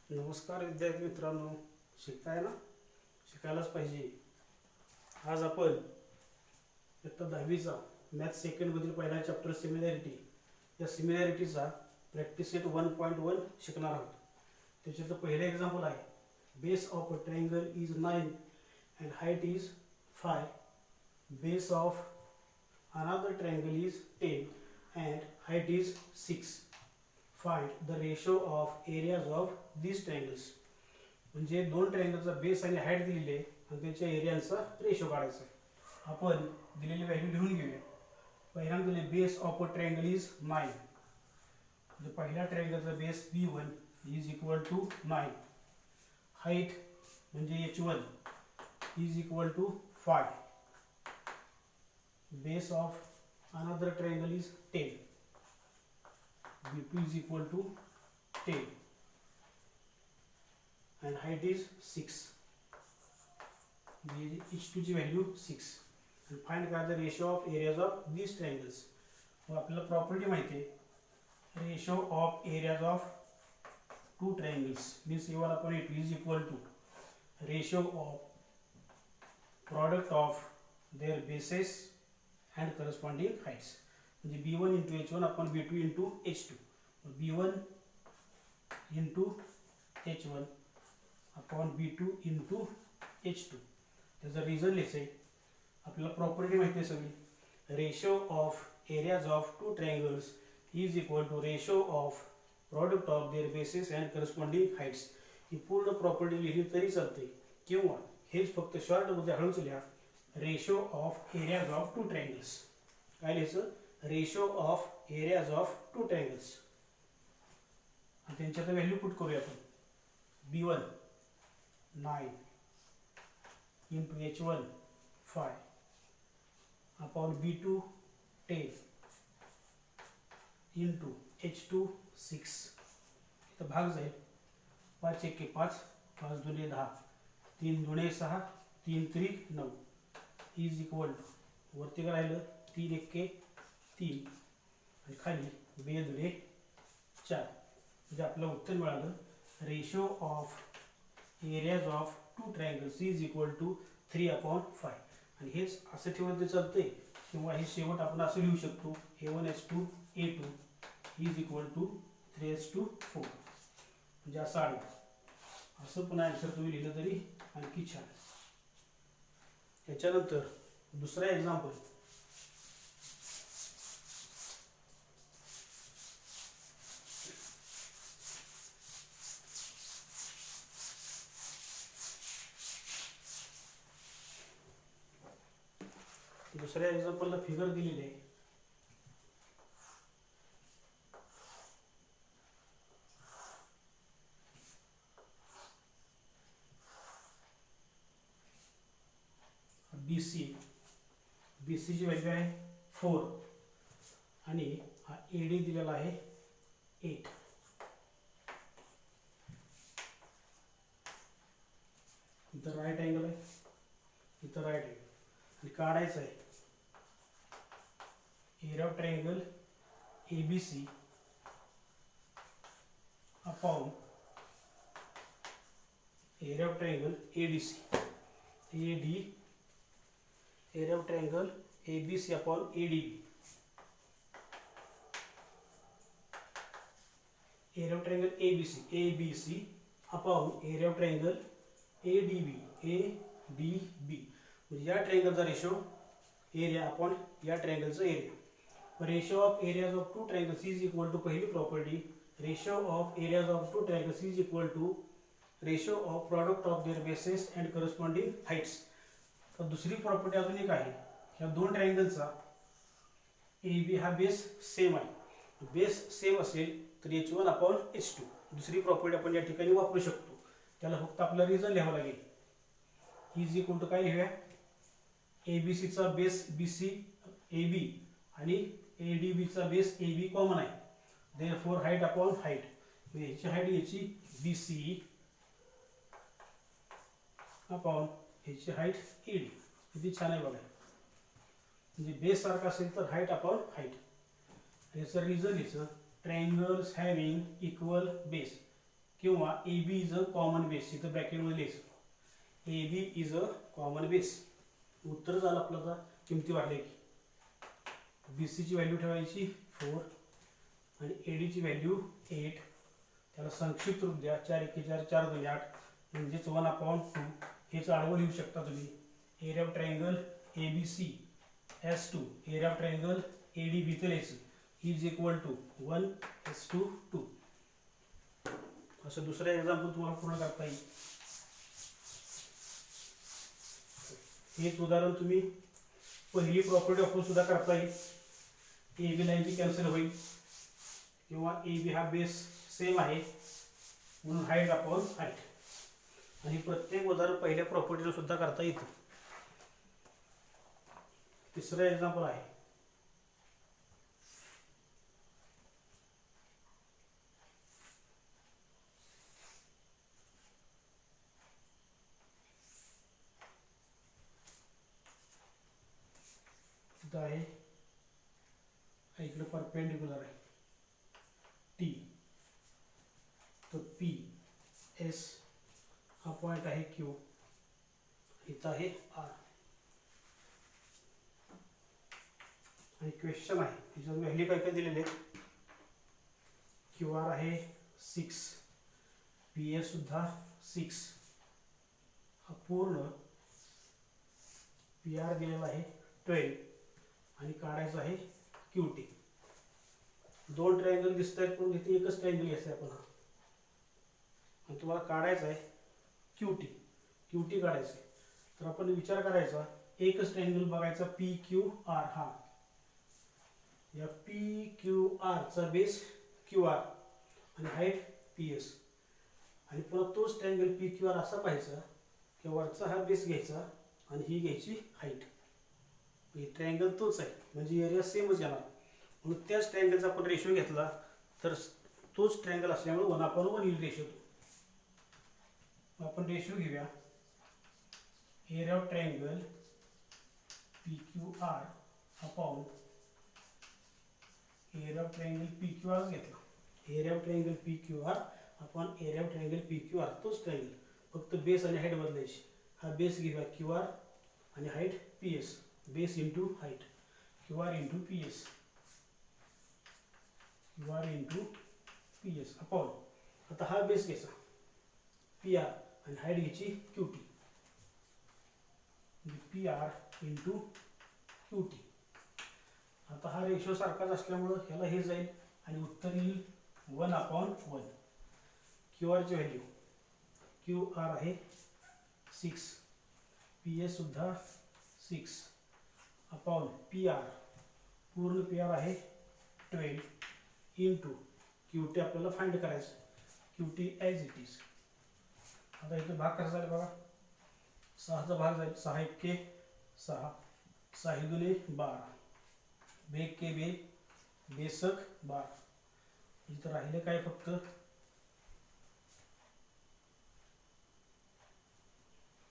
नमस्कार विद्यार्थी मित्रांनो, शिकताय ना? शिकायलाच पाहिजे. आज आपण इयत्ता 10वीचा मॅथ सेकंडमधील पहिला चॅप्टर सिमिलॅरिटी या सिमिलॅरिटीचा प्रॅक्टिस सेट 1.1 शिकणार आहोत. त्याच्याचं पहिलं एक्झाम्पल आहे. Base of a triangle is 9 and height is 5. Base of another triangle is 10 and height is 6. Find the ratio of areas of these triangles. म्हणजे दोन ट्रायंगलचा बेस आणि height दिलेली आहे आणि त्यांच्या एरियांचा रेशो काढायचा आहे. आपण दिलेली व्हॅल्यू लिहून घेऊया. पहिल्यांदा दिले base of a triangle is 9. म्हणजे पहिल्या ट्रायंगलचा base B1 is equal to 9. Height म्हणजे H1 is equal to 5. Base of another triangle is 10. B2 is equal to 10 and height is 6. H2 ची value 6 and find the ratio of areas of these triangles. मग आपल्याला property माहिती आहे. Ratio of areas of two triangles means A1 upon A2 is equal to ratio of product of their bases and corresponding heights. म्हणजे B1 into H1 upon B2 into H2. B1 into H1 upon B2 into H2. त्याचा reason लिहायचं आहे. आपल्याला property माहिती आहे सगळी. Ratio of areas of two triangles is equal to ratio of product of their bases and corresponding heights. ही पूर्ण property लिहिली तरी चालते किंवा हेच फक्त शॉर्टमध्ये हळूच लिहा. Ratio of areas of two triangles. काय लिहायचं? Ratio of areas of two triangles. आणि त्यांच्यात व्हॅल्यू पुट करूया आपण. B1 9 into H1 5 upon B2 10 into H2 6. इथं भाग जाईल. 5 1 5 5 2 10 3 2 6 3 3 9 इज इक्वल टू वरती काय राहिलं 3 1 3 आणि खाली 2 2 4. म्हणजे आपलं उत्तर मिळालं ratio of areas of two triangles is equal to 3/5. आणि हेच असं ठेवलं तर चालतंय किंवा हे शेवट आपण असं लिहू शकतो. A1 A2 is equal to 3:4. म्हणजे असं आलं. असं पुन्हा आन्सर तुम्ही लिहिलं तरी आणखी छान. याच्यानंतर दुसरा एक्झाम्पल. दुसऱ्या एक्झाम्पलला फिगर दिलेली आहे. BC ची व्हॅल्यू आहे 4 आणि हा AD दिलेला आहे 8. इथं राईट अँगल आहे, इथं राईट अँगल आणि काढायचं आहे. Area of triangle ABC upon area of triangle ADC. Area of triangle ABC upon ADB. Area of triangle ABC upon area of triangle ADB. म्हणजे या ट्रायंगलचा रेशो एरिया अपॉन या ट्रायंगलचा area. Ratio of areas of two triangles is equal to पहिली property. Ratio of areas of two triangles is equal to ratio of product of their bases and corresponding heights. तर दुसरी property अजून एक आहे. ह्या दोन ट्रायंगलचा AB हा base same आहे. बेस सेम असेल तर H1 अपॉन H2 दुसरी प्रॉपर्टी आपण या ठिकाणी वापरू शकतो. त्याला फक्त आपला रिझन लिहावं लागेल. इज इक्वल टू काय लिहूया? ABC चा बेस BC AB आणि ADB चा बेस AB कॉमन आहे. Therefore height upon height. याची हाईट याची BC अपॉन ह्याची हाईट AD. किती छान आहे बघा. म्हणजे बेस सारखा असेल तर हाईट अपॉन हाईट. याचं रिझन याचं ट्रायंगल्स हॅव्हिंग इक्वल बेस किंवा A B is a common base. इथं ब्रॅकेटमध्ये लिहायचं A B is a common base. उत्तर झालं आपलं. आता किमती वाढल्या की बी सीची व्हॅल्यू ठेवायची 4 आणि ए डीची व्हॅल्यू 8. त्याला संक्षिप्त रूप द्या 4 1 4 4 2 8 म्हणजेच 1/2. हेच आडवं लिहू शकता तुम्ही. Area of triangle A B C S2 area of triangle A D B तर लिहायचं इज इक्वल टू 1:2. असं दुसरं एक्झाम्पल तुम्हाला पूर्ण करता येईल. हेच उदाहरण तुम्ही पहिली प्रॉपर्टी वापरून सुद्धा करता येईल. A B line B cancel होईल किंवा ए बी हा बेस सेम आहे म्हणून हाईट अपॉन हाईट. आणि प्रत्येक उदाहरण पहिल्या प्रॉपर्टीला सुद्धा करता येतं. तिसरं एक्झाम्पल आहे इथं आहे इकडे परपेंडिक्युलर आहे टी. तर पी एस हा पॉइंट आहे क्यू. इथं आहे आर. आणि क्वेश्चन आहे त्याच्यात व्हॅल्यू काय काय दिलेले आहेत. क्यू आर आहे 6, पी एस सुद्धा 6, हा पूर्ण पी आर दिलेला आहे 12 आणि काढायचं आहे क्यू टी. दोन ट्रायंगल दिसत आहेत पण इथे एकच ट्रायंगल घ्यायचं आहे आपण हा. आणि तुम्हाला काढायचं आहे क्यू टी. क्यू टी काढायचं आहे तर आपण विचार करायचा एकच ट्रायंगल बघायचा पी क्यू आर. हा या पी क्यू आरचा बेस क्यू आर आणि हाईट पी एस. आणि पुन्हा तोच ट्रायंगल पी क्यू आर असा पाहायचा की वरचा हा बेस घ्यायचा आणि ही घ्यायची हाईट. ट्रायंगल तोच आहे म्हणजे एरिया सेमच येणार. म्हणून त्याच ट्रायंगलचा आपण रेशो घेतला तर तोच ट्रायंगल असल्यामुळे 1/1 येईल रेशो. आपण रेशो घेऊया area of triangle P Q R upon area of triangle P Q R घेतला. Area of triangle P Q R upon area of triangle P Q R तोच ट्रायंगल फक्त बेस आणि height बदलायची. हा base घेऊया Q R आणि height P S. Base into height Q R into P S. Q R into P S upon आता हा base घ्यायचा पी आर आणि हाईट घ्यायची Q T. P R into Q T. आता हा ratio सारखाच असल्यामुळं ह्याला हे जाईल आणि उत्तर येईल 1/1. क्यू आरची व्हॅल्यू क्यू आर आहे 6, पी एस सुद्धा 6 अपॉन पी आर पूर्ण पी आर आहे 12 इंटू क्यू टी आपल्याला फाइंड करायचं. Q T as it is. आता इथे भाग कसा झाला बघा. 6चा भाग जाईल 6 1 6, 6 2 12, बेक के बे बेसक 12. इथं राहिले काय फक्त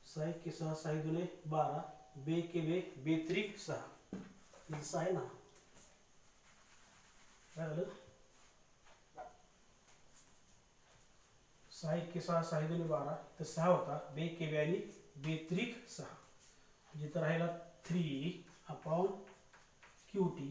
6 1 6, 6 2 12, बे के बे बेत्रिक 6. इथं आहे ना काय झालं 6 1 6, 6 2 12 तर 6 होता. बे के बे आणि बेत्रिक 6. जिथं राहिला 3 upon Q T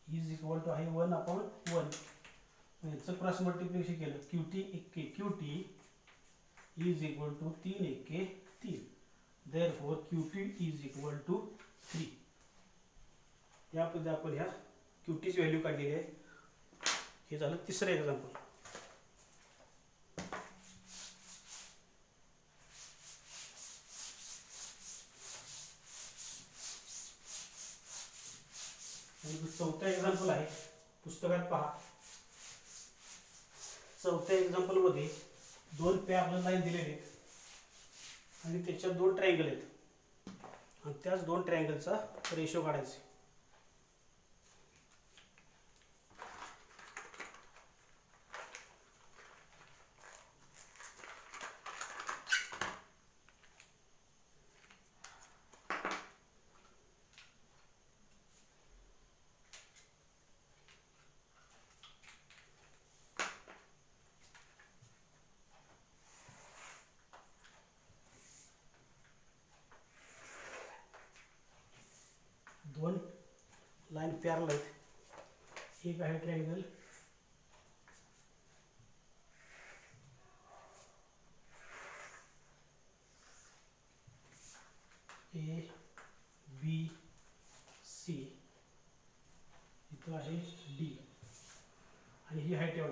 is equal to आहे 1/1. याचं क्रॉस मल्टिप्लिकेशन केलं Q T 1 Q T is equal to 3 1 3. Therefore Q T is equal to 3. या पद्धतीने आपण ह्या क्यू टीची व्हॅल्यू काढलेली आहे. हे झालं तिसरं एक्झाम्पल. चौथं एक्झाम्पल आहे पुस्तकात पहा. चौथ्या एक्झाम्पल मध्ये दोन पॅरलल लाईन दिलेले आहेत आणि त्याच्यात दोन ट्रायंगल आहेत आणि त्याच दोन ट्रायंगलचा रेशो काढायचा. पॅरल आहेत. एक आहे ट्रायंगल ABC, इथं आहे D आणि ही हाईट आहे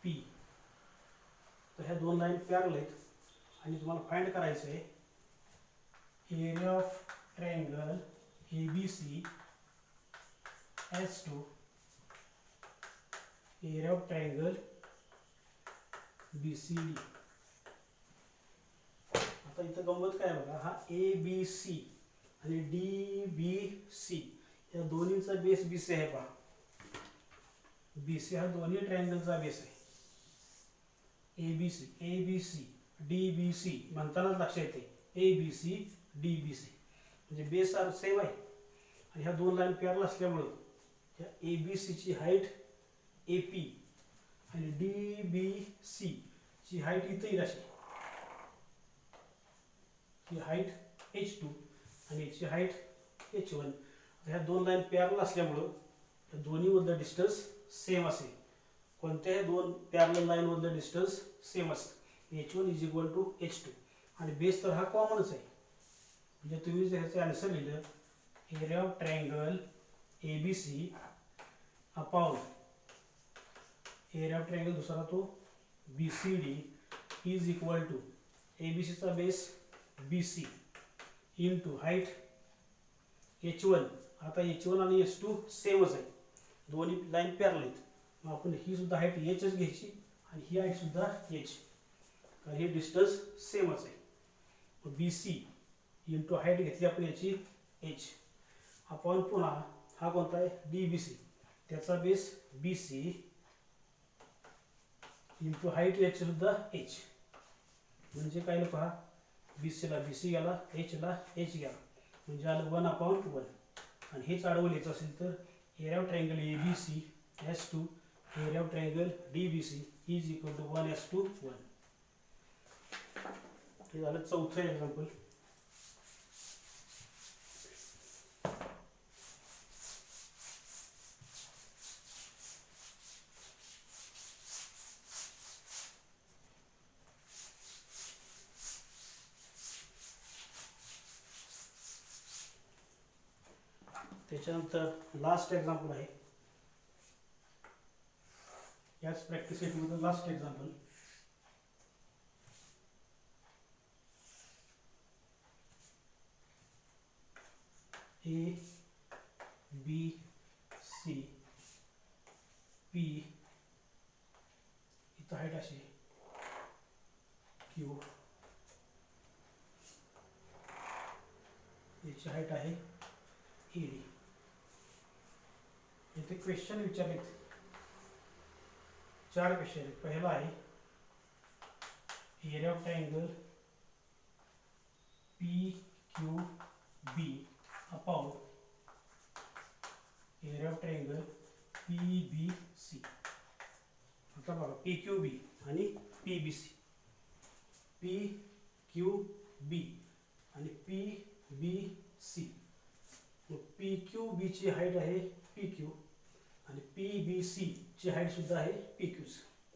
P. तर ह्या दोन लाईन पॅरल आहेत आणि तुम्हाला फाइंड करायचं आहे area of triangle ABC S2 area of triangle BCD. आता इथं गंमत काय बघा, हा ABC आणि DBC या दोन्हीचा बेस BC आहे पहा. BC हा दोन्ही ट्रायंगलचा बेस आहे. ABC DBC म्हणतानाच लक्षात येते ABC DBC म्हणजे बेस सेम आहे. आणि ह्या दोन लाईन पॅरल असल्यामुळे ह्या ABC ची हाईट AP आणि DBC ची हाईट इथं येईल अशी. ही हाईट H2 आणि याची हाईट H1. ह्या दोन लाईन पॅरल असल्यामुळं या दोन्ही मधलं डिस्टन्स सेम असेल. कोणत्याही दोन पॅरल लाईन मधलं डिस्टन्स सेम असतं. H1 is equal to H2 आणि बेस तर हा कॉमनच आहे. म्हणजे तुम्ही जर ह्याचं आन्सर लिहिलं area of triangle ABC upon area of triangle दुसरा तो BCD is equal to ABC चा base BC into height H1. आता H1 आणि H2 सेमच आहे, दोन्ही लाईन पॅरल आहेत. मग आपण ही सुद्धा हाईट Hच घ्यायची आणि ही हाईट सुद्धा H, कारण हे डिस्टन्स सेमच आहे. मग BC इंटू हाईट घेतली आपण याची H अपॉन पुन्हा हा कोणता आहे DBC, त्याचा बेस BC इंटू हाईट याची सुद्धा H. म्हणजे काय पहा, BC ला BC गेला, H ला H गेला, म्हणजे आलं 1/1. आणि हेच आडवं लिहायचं असेल तर area of triangle ABC S2 area of triangle DBC is equal to 1:1. हे झालं चौथं एक्झाम्पल. त्याच्यानंतर लास्ट एक्झाम्पल आहे. याच प्रॅक्टिस सेटमधलं लास्ट एक्झाम्पल. ABC P इथं हाईट अशी Q, याची हाईट आहे ED. इथे क्वेश्चन विचारलेत, 4 क्वेश्चन आहेत. पहिला आहे area of triangle PQB upon area of triangle PBC. आता बघा PQB आणि PBC, PQB आणि PBC. PQB ची हाईट आहे PQ आणि PBC ची हाईट सुद्धा आहे PQ.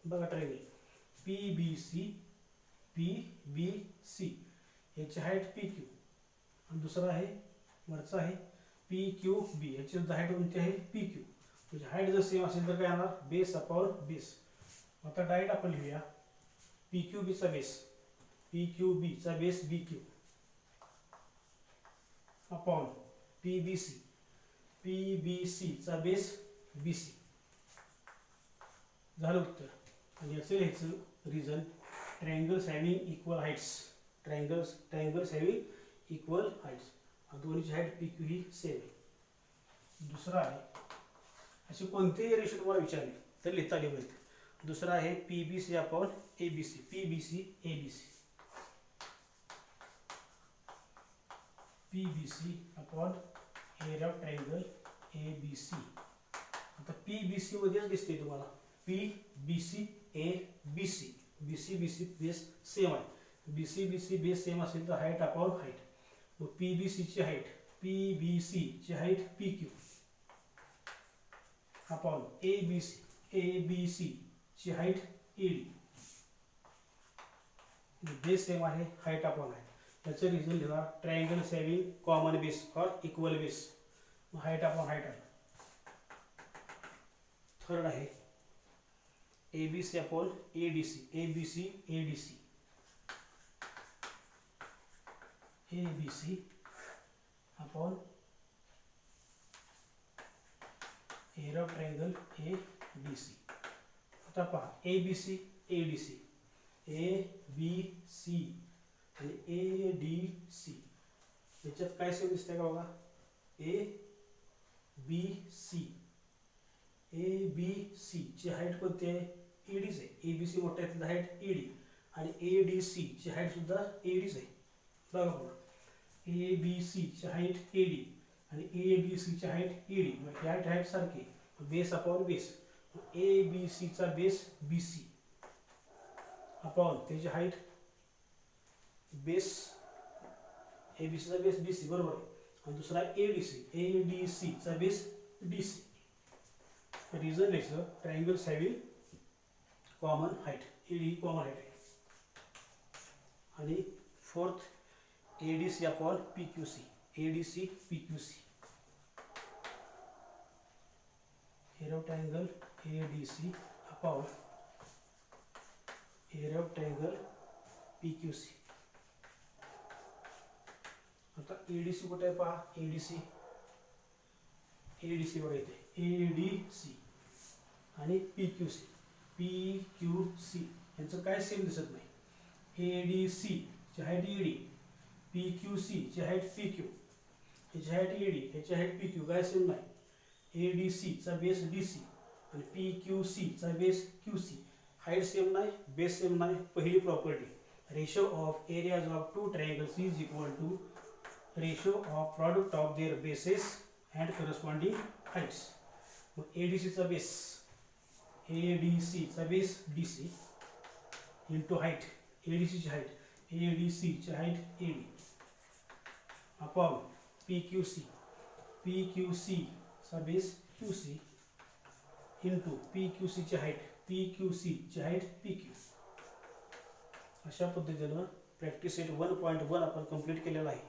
बघा ट्रायंगल PBC PBC याची हाईट PQ आणि दुसरा आहे वरचा आहे PQB, याची सुद्धा हाईट कोणती आहे PQ. म्हणजे हाईट जर सेम असेल तर काय येणार, बेस अपॉन बेस. आता डायरेक्ट आपण लिहूया PQB चा बेस, PQB चा base BQ upon PBC, PBC चा बेस BC. झालं उत्तर. आणि याचं लिहायचं reason, triangles having equal heights. Triangles having equal heights. दोन्हीची हाईट PQ ही सेम आहे. दुसरा आहे, असे कोणतेही रेशो तुम्हाला विचारले तर लिहिता आले पाहिजे. दुसरा आहे PBC upon ABC, PBC ABC, PBC upon area of triangle ABC. आता PBC मध्येच दिसते तुम्हाला PBC ABC, BC base same आहे. BC बेस सेम असेल तर हाईट अपॉन हाईट. मग PBC ची हाईट PBC ची हाईट PQ अपॉन ABC ची हाईट AD. बेस सेम आहे, हाईट अपॉन आहे. त्याचं रिझल्ट लिहा ट्रायंगल हॅव्हिंग कॉमन बेस और equal base. Height upon height आहे. थर्ड आहे ABC upon ADC. ABC upon area of triangle ABC. आता पहा ABC ADC आणि ADC याच्यात काय सेम दिसतंय का बघा. ABC ची हाईट कोणती आहे? ADच आहे. ABC मोठा आहे त्याची हाईट AD आणि ADC ची हाईट सुद्धा ADच आहे. बघा बघा ABC ची हाईट AD आणि ADC ची हाईट AD. मग या हाईट सारखी बेस अपॉन बेस. ABC चा बेस BC अपॉन त्याची हाईट बेस ABC चा बेस BC बरोबर आहे. आणि दुसरा ADC चा बेस DC. रिझन लिहायचं triangles having common height. AD common height आहे. आणि fourth ADC upon PQC. Area of triangle ADC upon area of triangle PQC. आता ADC कुठे आहे पहा. ADC बघा इथे ADC आणि PQC यांचं काय सेम दिसत नाही. ADC ची हाईट AD, PQC ची हाईट PQ, ह्याची हाईट AD, ह्याची हाईट PQ काय सेम नाही. ADC चा बेस DC आणि PQC चा बेस QC. हाईट सेम नाही, बेस सेम नाही. पहिली property ratio of areas of two triangles is equal to ratio of product of their bases and corresponding heights. मग ADC चा base DC into height ADC ची height AD upon PQC चा base QC into PQC ची height PQ. अशा पद्धतीनं practice set 1.1 आपण complete केलेला आहे.